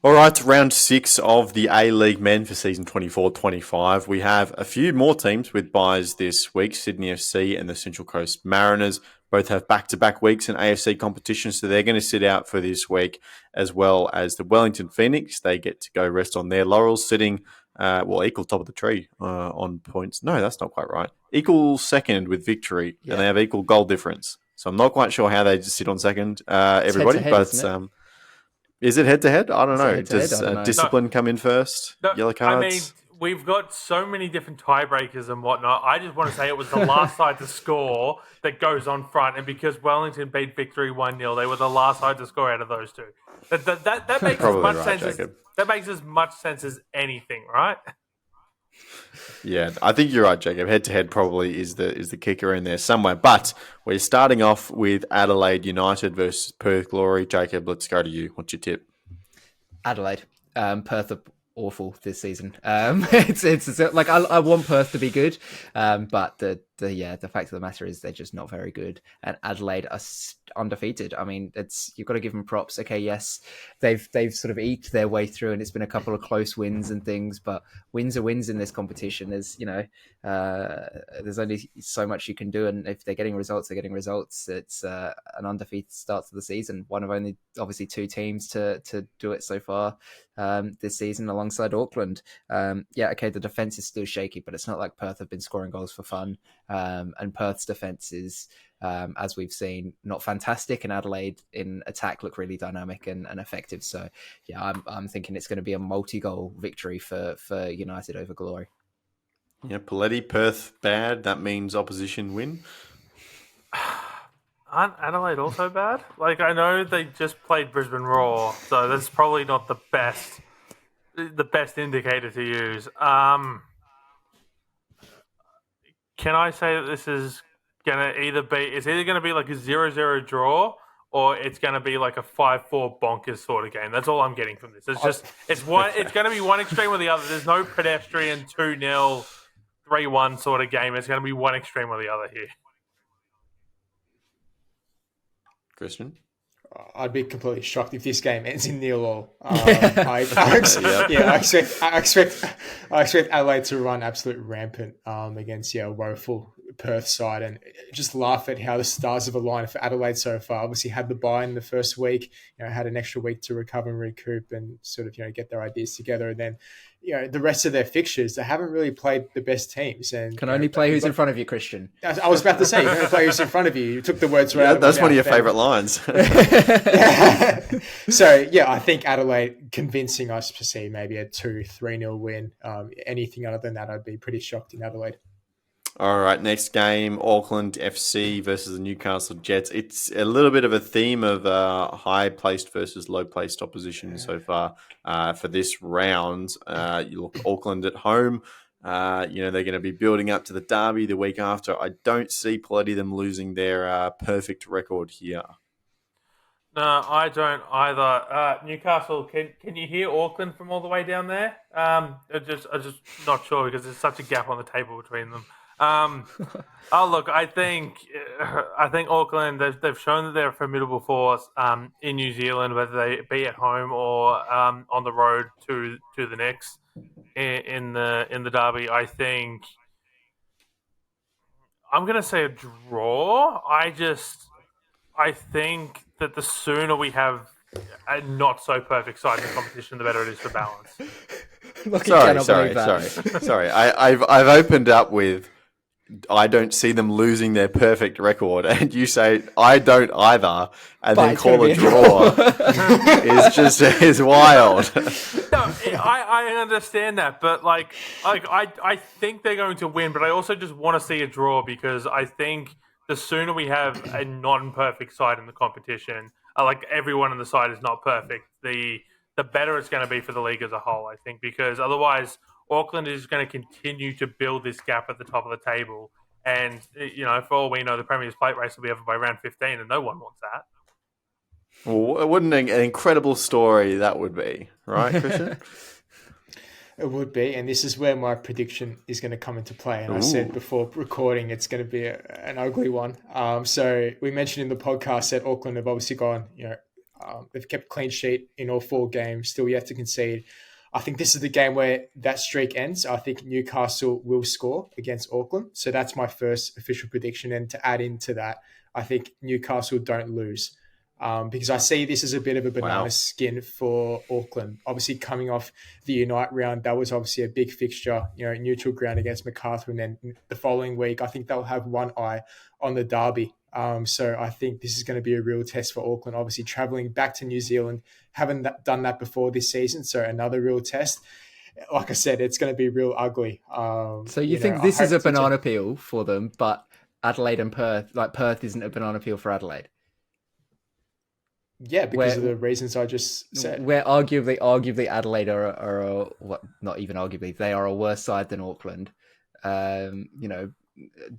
All right, round 6 of the A-League men for season 24-25. We have a few more teams with buys this week. Sydney FC and the Central Coast Mariners both have back-to-back weeks in AFC competition, so they're going to sit out for this week, as well as the Wellington Phoenix. They get to go rest on their laurels, sitting, equal top of the tree on points. No, that's not quite right. Equal second with victory, and they have equal goal difference. So I'm not quite sure how they just sit on second, everybody, head-to-head, but... isn't it? Is it head-to-head? I don't know. Does I don't know. discipline come in first? No, Yellow cards? I mean, we've got so many different tiebreakers and whatnot. I just want to say it was the last side to score that goes on front. And because Wellington beat Victory 1-0, they were the last side to score out of those two. That makes as much sense that makes as much sense as anything, right? Yeah, I think you're right, Jacob. Head-to-head probably is the kicker in there somewhere. But we're starting off with Adelaide United versus Perth Glory. Jacob, let's go to you. What's your tip? Adelaide. Perth are awful this season. It's like I want Perth to be good, but the fact of the matter is they're just not very good. And Adelaide are undefeated. I mean, you've got to give them props. Okay, yes, they've sort of eked their way through, and it's been a couple of close wins and things, but wins are wins in this competition. There's only so much you can do, and if they're getting results, they're getting results. It's an undefeated start to the season. One of only obviously two teams to do it so far this season, alongside Auckland. The defense is still shaky, but it's not like Perth have been scoring goals for fun. And Perth's defense is, as we've seen, not fantastic, and Adelaide in attack look really dynamic and effective. So, I'm thinking it's going to be a multi-goal victory for United over Glory. Yeah, Paletti, Perth bad. That means opposition win. Aren't Adelaide also bad? Like, I know they just played Brisbane Roar, so that's probably not the best indicator to use. Can I say that this is gonna either be like a 0-0 draw, or it's gonna be like a 5-4 bonkers sort of game? That's all I'm getting from this. It's gonna be one extreme or the other. There's no pedestrian 2-0, 3-1 sort of game. It's gonna be one extreme or the other here. Christian? I'd be completely shocked if this game ends in 0-0. I expect Adelaide to run absolute rampant against a woeful Perth side, and just laugh at how the stars have aligned for Adelaide so far. Obviously had the bye in the first week, had an extra week to recover and recoup and sort of get their ideas together, and then the rest of their fixtures, they haven't really played the best teams. And can only play who's in front of you, Christian. I was about to say, you can only play who's in front of you. You took the words right out. That's one of your favourite lines. So, I think Adelaide convincing us to see maybe a 2-3-0 win. Anything other than that, I'd be pretty shocked in Adelaide. All right, next game, Auckland FC versus the Newcastle Jets. It's a little bit of a theme of high-placed versus low-placed opposition so far for this round. You look at Auckland at home. They're going to be building up to the derby the week after. I don't see plenty of them losing their perfect record here. No, I don't either. Newcastle, can you hear Auckland from all the way down there? I'm just not sure because there's such a gap on the table between them. Look, I think Auckland, they've shown that they're a formidable force in New Zealand, whether they be at home or on the road to the Knicks in the derby. I think I'm going to say a draw. I think that the sooner we have a not so perfect side in the competition, the better it is for balance. Sorry. I've opened up with, I don't see them losing their perfect record, and you say I don't either, and then call a draw is wild. No, I understand that, but I think they're going to win, but I also just want to see a draw because I think the sooner we have a non-perfect side in the competition, like everyone on the side is not perfect, the better it's going to be for the league as a whole, I think, because otherwise Auckland is going to continue to build this gap at the top of the table. And, for all we know, the Premier's Plate race will be over by round 15, and no one wants that. Well, wouldn't an incredible story that would be, right, Christian? It would be, and this is where my prediction is going to come into play. And I said before recording it's going to be an ugly one. So we mentioned in the podcast that Auckland have obviously gone, They've kept clean sheet in all 4 games, still yet to concede. I think this is the game where that streak ends. I think Newcastle will score against Auckland. So that's my first official prediction. And to add into that, I think Newcastle don't lose. Because I see this as a bit of a banana skin for Auckland. Obviously, coming off the Unite round, that was obviously a big fixture, neutral ground against MacArthur. And then the following week, I think they'll have one eye on the derby. So I think this is going to be a real test for Auckland. Obviously, travelling back to New Zealand, haven't done that before this season. So another real test. Like I said, it's going to be real ugly. So you think this is a banana peel for them, but Adelaide and Perth, like Perth isn't a banana peel for Adelaide? Yeah, because of the reasons I just said. Where arguably Adelaide are not even arguably, they are a worse side than Auckland.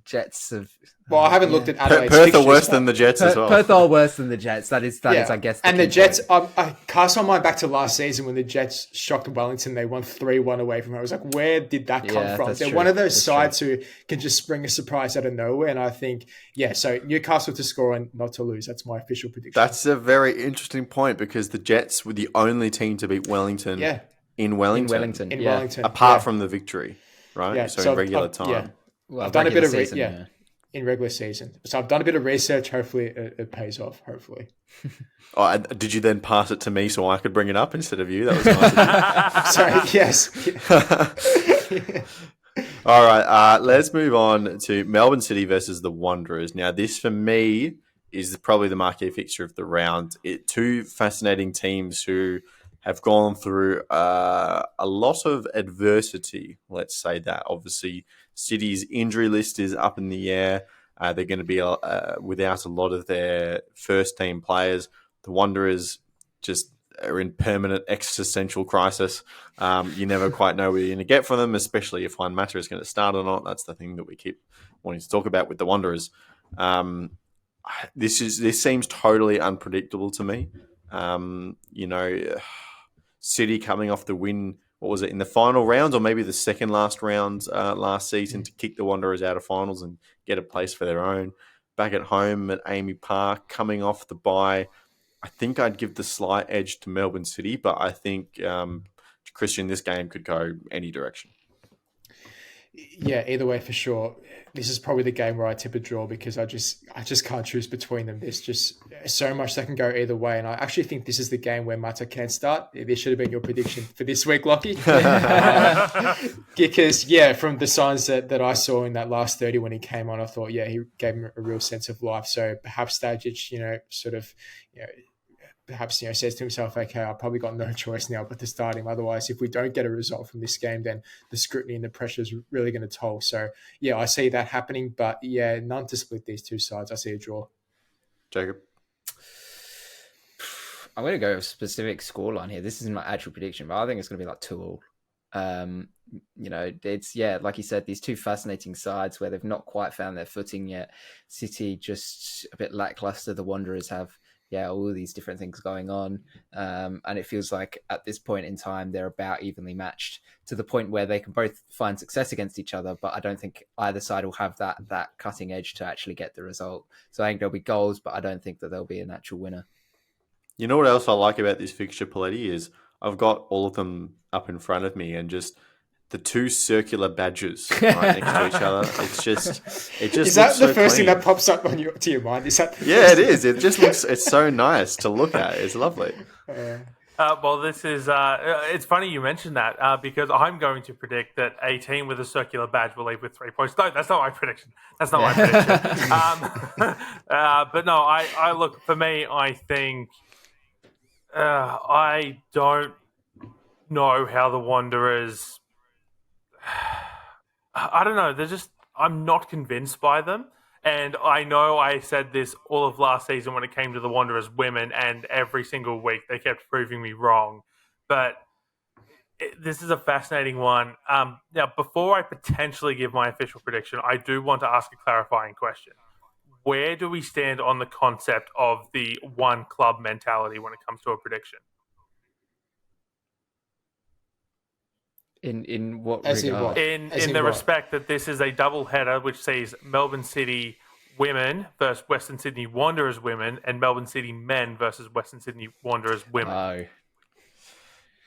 Jets have. Well, I haven't looked at Adelaide's Perth are worse than the Jets as well. Perth are worse than the Jets. That is, I guess. And the Jets, I cast my mind back to last season when the Jets shocked Wellington. They won 3-1 away from it. I was like, where did that come from? They're one of those sides who can just spring a surprise out of nowhere. And I think, so Newcastle to score and not to lose. That's my official prediction. That's a very interesting point because the Jets were the only team to beat Wellington in Wellington. Wellington. Apart from the victory, right? Yeah, so in regular time. Yeah. Well, I've done a bit of in regular season. So I've done a bit of research. Hopefully it pays off. Hopefully. Did you then pass it to me so I could bring it up instead of you? That was nice. Sorry. Yes. All right. Let's move on to Melbourne City versus the Wanderers. Now, this for me is probably the marquee fixture of the round. Two fascinating teams who have gone through a lot of adversity. Let's say that. Obviously, City's injury list is up in the air. They're going to be without a lot of their first-team players. The Wanderers just are in permanent existential crisis. You never quite know what you're going to get from them, especially if Juan Mata is going to start or not. That's the thing that we keep wanting to talk about with the Wanderers. This seems totally unpredictable to me. City coming off the win, what was it, in the final round or maybe the second last round last season to kick the Wanderers out of finals and get a place for their own. Back at home at Amy Park, coming off the bye, I think I'd give the slight edge to Melbourne City, but I think, Christian, this game could go any direction. Yeah, either way for sure. This is probably the game where I tip a draw because I just can't choose between them. There's just so much that can go either way. And I actually think this is the game where Mata can start. This should have been your prediction for this week, Lockie. Because, from the signs that I saw in that last 30 when he came on, I thought, he gave him a real sense of life. So perhaps Stajic, perhaps says to himself, okay, I've probably got no choice now but to start him. Otherwise, if we don't get a result from this game, then the scrutiny and the pressure is really going to toll. So, I see that happening. But, none to split these two sides. I see a draw. Jacob? I'm going to go with a specific scoreline here. This isn't my actual prediction, but I think it's going to be like 2-2. It's like you said, these two fascinating sides where they've not quite found their footing yet. City just a bit lackluster. The Wanderers have all these different things going on, and it feels like at this point in time they're about evenly matched to the point where they can both find success against each other, but I don't think either side will have that cutting edge to actually get the result. So I think there'll be goals, but I don't think that there'll be an actual winner. You know what else I like about this fixture, Paletti, is I've got all of them up in front of me and just the two circular badges right next to each other. It just is that the so first clean. thing that pops up to your mind? Is that it is. It just looks. It's so nice to look at. It's lovely. Well, this is. It's funny you mentioned that because I'm going to predict that a team with a circular badge will leave with 3 points. No, that's not my prediction. But no, I look, for me, I think I don't know how the Wanderers. I don't know. I'm not convinced by them. And I know I said this all of last season when it came to the Wanderers women, and every single week they kept proving me wrong. But this is a fascinating one. Now, before I potentially give my official prediction, I do want to ask a clarifying question. Where do we stand on the concept of the one club mentality when it comes to a prediction? In what As in regard? what? In the respect that this is a double header, which sees Melbourne City women versus Western Sydney Wanderers women, and Melbourne City men versus Western Sydney Wanderers women.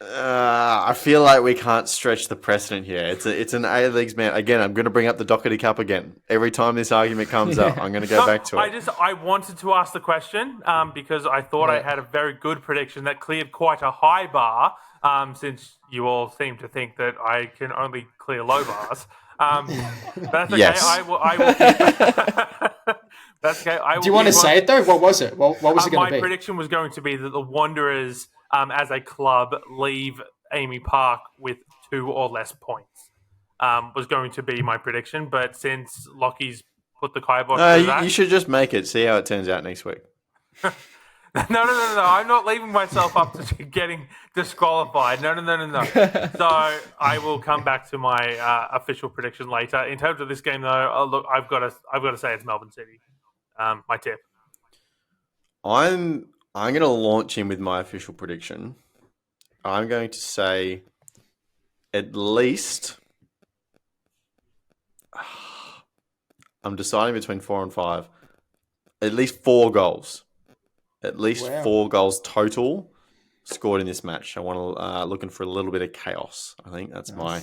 Oh, I feel like we can't stretch the precedent here. It's an A-Leagues man. Again, I'm going to bring up the Doherty Cup again. Every time this argument comes up, I'm going to go back to it. I wanted to ask the question because I thought I had a very good prediction that cleared quite a high bar. Since you all seem to think that I can only clear low bars. That's okay. Yes. I will keep... That's okay. Do you want to say it though? What was it? What was it going to be? My prediction was going to be that the Wanderers, as a club, leave Amy Park with 2 or less points. Was going to be my prediction, but since Lockie's put the kibosh to that, you should just make it. See how it turns out next week. No. I'm not leaving myself up to getting disqualified. No. So I will come back to my official prediction later. In terms of this game, though, look, I've got to say it's Melbourne City. My tip. I'm going to launch in with my official prediction. I'm going to say at least. I'm deciding between 4 and 5. At least 4 goals. At least 4 goals total scored in this match. I want to looking for a little bit of chaos. I think that's my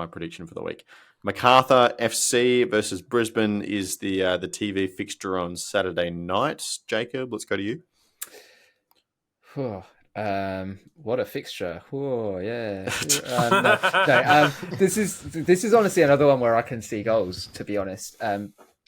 prediction for the week. Macarthur FC versus Brisbane is the TV fixture on Saturday night. Jacob, let's go to you. What a fixture! Oh yeah. This is honestly another one where I can see goals. To be honest,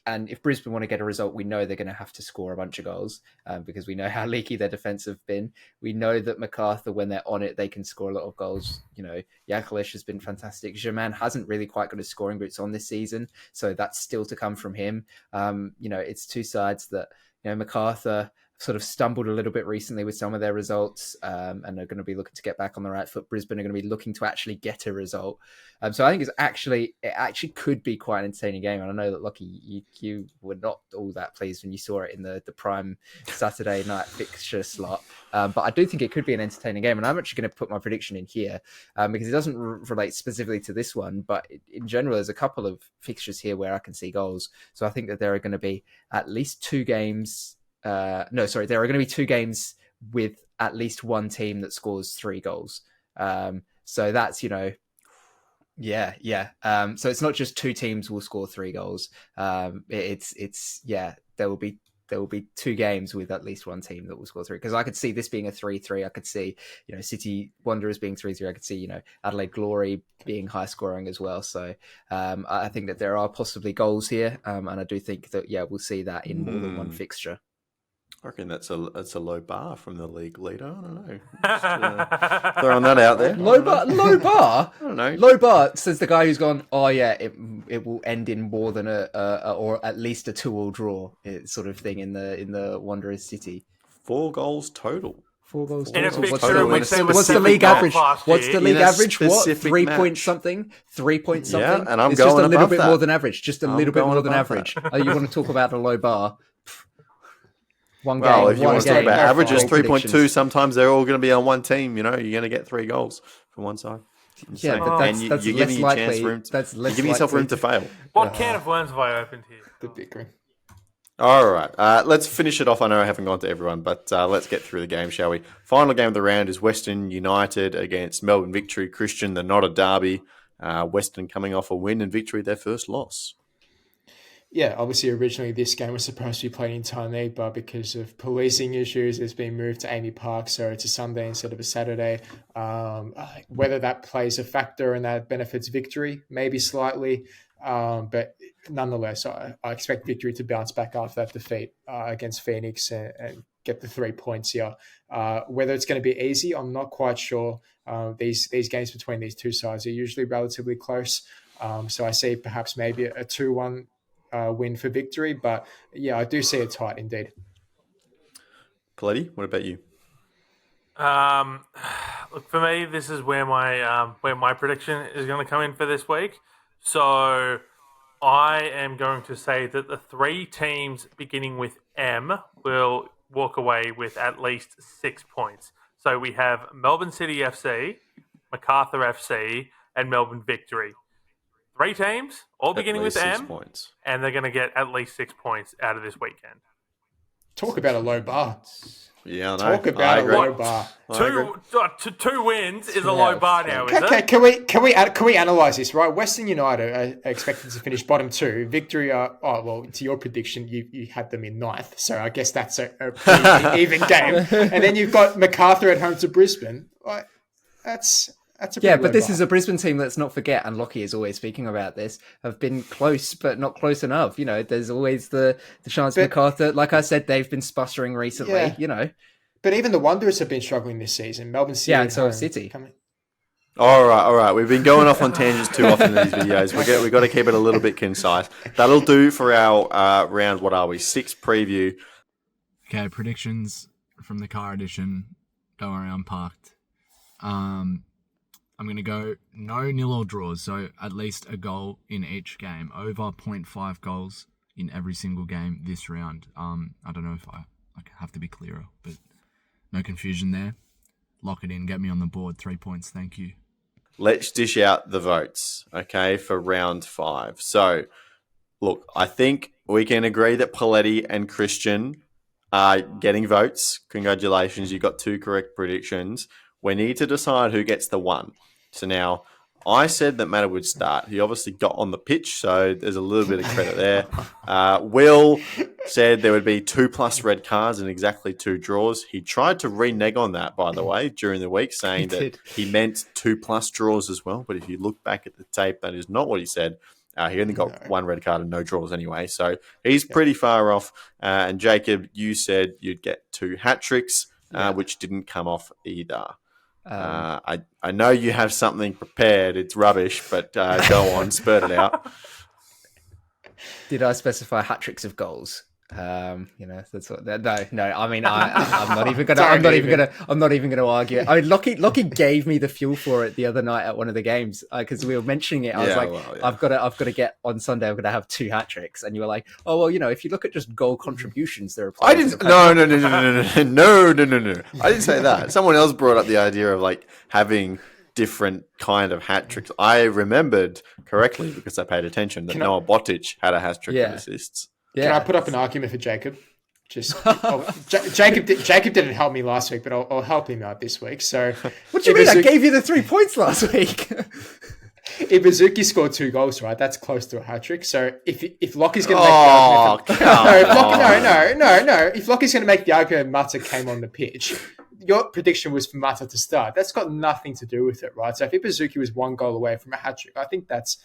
and if Brisbane want to get a result, we know they're going to have to score a bunch of goals because we know how leaky their defence have been. We know that Macarthur, when they're on it, they can score a lot of goals. You know, Yakalish has been fantastic. Germain hasn't really quite got his scoring boots on this season, so that's still to come from him. You know, it's two sides that, you know, Macarthur sort of stumbled a little bit recently with some of their results and are going to be looking to get back on the right foot. Brisbane are going to be looking to actually get a result. So I think it actually could be quite an entertaining game. And I know that, Lockie, you were not all that pleased when you saw it in the prime Saturday night fixture slot. But I do think it could be an entertaining game. And I'm actually going to put my prediction in here because it doesn't relate specifically to this one. But in general, there's a couple of fixtures here where I can see goals. So I think that there are going to be at least 2 games. There are going to be 2 games with at least one team that scores 3 goals. So that's, you know, yeah. So it's not just 2 teams will score 3 goals. There will be 2 games with at least one team that will score 3. Because I could see this being a 3-3. I could see, you know, City Wanderers being 3-3. I could see, you know, Adelaide Glory being high scoring as well. So I think that there are possibly goals here, and I do think that we'll see that in more than one fixture. I reckon that's a low bar from the league leader. I don't know. Just, throwing that out there. Low bar? I don't know. Low bar, says the guy who's gone, oh yeah, it will end in more than a or at least a 2-2 draw sort of thing in the Wanderers City. 4 goals total. 4 goals In a total. fixture in which they were What's the league average? What's the league average? What? specific 3 match. point something? 3 point something? Yeah, and I'm it's going just a little above bit that. more than average. Just a little bit going more than above average. Oh, you want to talk about a low bar? One Well, game. if you one want to talk game, about averages, three 3.2, predictions. sometimes they're all going to be on one team. You know, you're going to get 3 goals from one side. Yeah, So- but and that's you're less giving likely. your chance room. That's You're less giving yourself likely room to fail. What can of worms have I opened here? The bickering. All right, let's finish it off. I know I haven't gone to everyone, but let's get through the game, shall we? Final game of the round is Western United against Melbourne Victory. Christian, the not a derby. Western coming off a win and Victory, their first loss. Yeah, obviously originally this game was supposed to be played in Tyne, but because of policing issues, it's been moved to Amy Park, so it's a Sunday instead of a Saturday. Whether that plays a factor and that benefits Victory, maybe slightly, but nonetheless, I expect Victory to bounce back after that defeat against Phoenix and get the 3 points here. Whether it's going to be easy, I'm not quite sure. These games between these two sides are usually relatively close, so I see perhaps maybe a 2-1 win for Victory, but yeah, I do see it tight indeed. Paletti, what about you? Look, for me, this is where my prediction is going to come in for this week. So I am going to say that the 3 teams beginning with M will walk away with at least 6 points. So we have Melbourne City FC, Macarthur FC, and Melbourne Victory. 3 teams, all At beginning with least 6 M, points. and they're going to get at least 6 points out of this weekend. Talk about a low bar. Yeah, I know. Talk about I a agree. low bar. I agree. Two wins is a low bar now, is Okay, it? can we analyze this, right? Western United are expected to finish bottom 2. Victory, to your prediction, you had them in 9th, so I guess that's a pretty even game. And then you've got MacArthur at home to Brisbane. That's a pretty But low this bar. is a Brisbane team, let's not forget, and Lockie is always speaking about this, have been close but not close enough. You know, there's always the chance MacArthur, like I said, they've been sputtering recently, Yeah. you know. But even the Wanderers have been struggling this season. Melbourne City. Yeah, at and so have home. City. All right. We've been going off on tangents too often in these videos. We've got to keep it a little bit concise. That'll do for our round, 6 preview. Okay, predictions from the car edition. Don't worry, I'm parked. I'm going to go no nil or draws, so at least a goal in each game. Over 0.5 goals in every single game this round. I don't know if I have to be clearer, but no confusion there. Lock it in. Get me on the board. 3 points. Thank you. Let's dish out the votes, okay, for round 5. So, look, I think we can agree that Paletti and Christian are getting votes. Congratulations, you got 2 correct predictions. We need to decide who gets the 1. So now, I said that Matter would start. He obviously got on the pitch, so there's a little bit of credit there. Will said there would be 2+ red cards and exactly 2 draws. He tried to renege on that, by the way, during the week, saying that he meant 2+ draws as well. But if you look back at the tape, that is not what he said. He only got 1 red card and no draws anyway. So he's pretty far off. And Jacob, you said you'd get 2 hat-tricks, which didn't come off either. I know you have something prepared. It's rubbish, but go on, spurt it out. Did I specify hat tricks of goals? That's what. No. I mean, I'm not even gonna. I'm not even gonna argue. I mean, Lockie gave me the fuel for it the other night at one of the games because we were mentioning it. I was like, I've got to get on Sunday. I'm gonna have 2 hat tricks, and you were like, oh well, if you look at just goal contributions, there are. I didn't. No. I didn't say that. Someone else brought up the idea of like having different kind of hat tricks. I remembered correctly because I paid attention that Noah Botic had a hat trick of assists. Yeah. Can I put up an argument for Jacob? Jacob didn't help me last week, but I'll help him out this week. So, what do you mean? I gave you the 3 points last week. Ibuzuki scored 2 goals, right? That's close to a hat trick. So if Lockie's going to make the argument, if Lockie's going to make the argument, Mata came on the pitch. Your prediction was for Mata to start. That's got nothing to do with it, right? So if Ibuzuki was 1 goal away from a hat trick, I think that's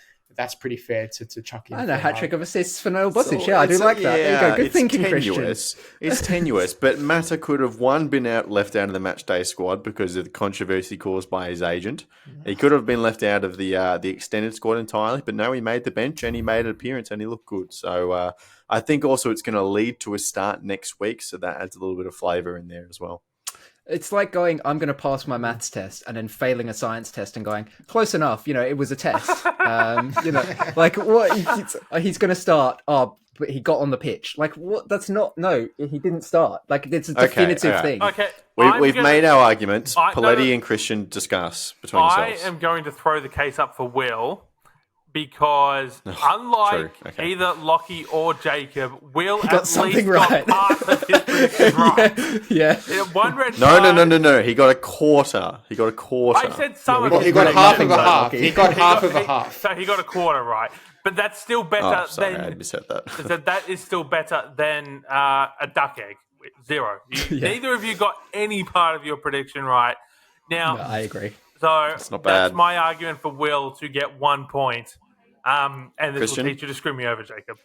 pretty fair to chuck in. And a hat trick of assists for Noel Botic. I do like that. There you go. Good thinking, Christian. It's tenuous, but Mata could have been left out of the match day squad because of the controversy caused by his agent. He could have been left out of the extended squad entirely, but no, he made the bench and he made an appearance and he looked good. So I think also it's going to lead to a start next week, so that adds a little bit of flavour in there as well. It's like going, I'm going to pass my maths test and then failing a science test and going, close enough, it was a test. Like what? He's going to start. Oh, but he got on the pitch. Like what? That's not, no, he didn't start. Like it's a definitive thing. Okay. We've made our arguments. Paletti and Christian discuss between yourselves. I am going to throw the case up for Will. Because unlike either Lockie or Jacob, Will at least got part of his prediction right. Yeah. One red card. No. He got a quarter. I said some of it. He got half of a half. He got half of a half. So he got a quarter right. But that's still better than... I misheard that. So that is still better than a duck egg. 0. Neither of you got any part of your prediction right. Now, I agree. So not bad. That's my argument for Will to get 1 point. And this Christian? will teach you to screw me over, Jacob.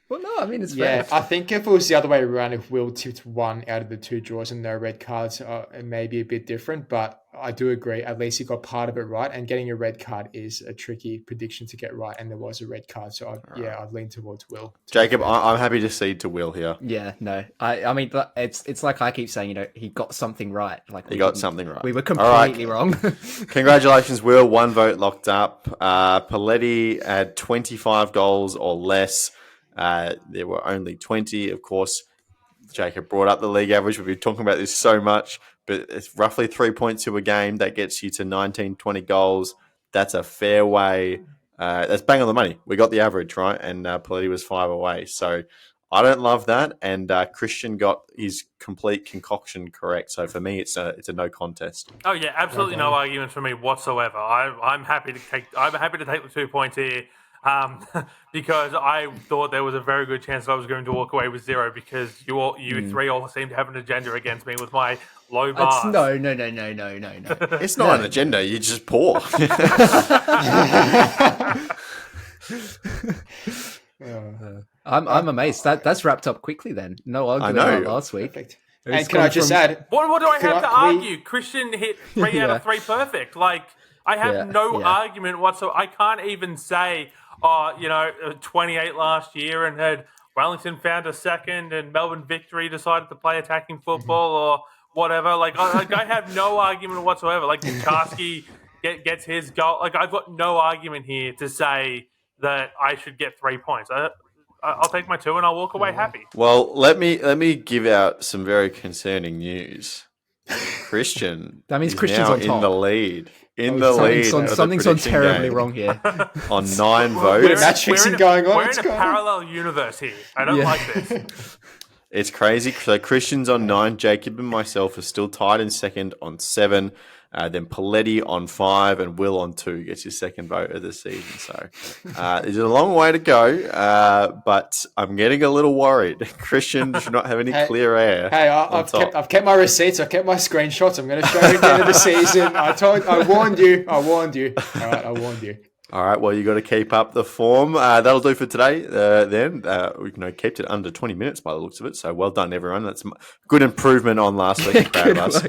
Well, no, I mean, it's fair. Yeah, I think if it was the other way around, if Will tipped 1 out of the 2 draws and no red cards, it may be a bit different. But I do agree. At least he got part of it right. And getting a red card is a tricky prediction to get right. And there was a red card. So, I'd lean towards Will. Jacob, I'm happy to cede to Will here. Yeah, no. I mean, it's like I keep saying, he got something right. Like he got something right. We were completely wrong. Congratulations, Will. 1 vote locked up. Paletti had 25 goals or less. There were only 20. Of course, Jacob brought up the league average. We've been talking about this so much, but it's roughly 3 points to a game. That gets you to 19, 20 goals. That's a fair way That's bang on the money. We got the average, right? And Paletti was 5 away. So I don't love that. And Christian got his complete concoction correct. So for me, it's a no contest. Oh yeah, absolutely no argument for me whatsoever. I'm happy to take the 2 points here. Because I thought there was a very good chance that I was going to walk away with 0 because you three all seem to have an agenda against me with my low bars. No. It's not an agenda. You're just poor. I'm amazed. That's wrapped up quickly then. No argument I know. about last week. Perfect. It's And can I gone just from- add? What do I have to can we- argue? Christian hit 3 out of 3 perfect. Like, I have no Yeah. argument whatsoever. I can't even say, 28 last year and had Wellington found a second and Melbourne Victory decided to play attacking football or whatever. Like, I have no argument whatsoever. Like, Kucharski gets his goal. Like, I've got no argument here to say that I should get 3 points. I'll take my 2 and I'll walk away happy. Well, let me give out some very concerning news. Christian, That means is Christian's now on top. in the lead. Something's Something's gone terribly wrong here. on 9 We're votes. match fixing going on. We're What's in a going on? parallel universe here. I don't Yeah. like this. It's crazy. So Christian's on 9. Jacob and myself are still tied in second on 7. Then Paletti on 5 and Will on 2 gets his second vote of the season. So there's a long way to go, but I'm getting a little worried. Christian does not have any clear air. Hey, on top. I've kept my receipts. I've kept my screenshots. I'm going to show you at the end of the season. I warned you. All right, I warned you. All right, well, you got to keep up the form. That'll do for today. Then we kept it under 20 minutes by the looks of it. So well done, everyone. That's good improvement on last week. Proud of us.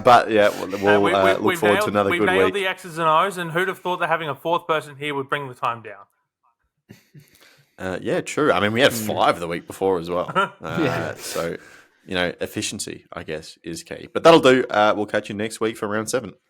But yeah, we'll look forward to another good We nailed week. the X's and O's, and who'd have thought that having a 4th person here would bring the time down? Yeah, true. I mean, we had 5 the week before as well. Yeah. So, efficiency, I guess, is key. But that'll do. We'll catch you next week for round 7.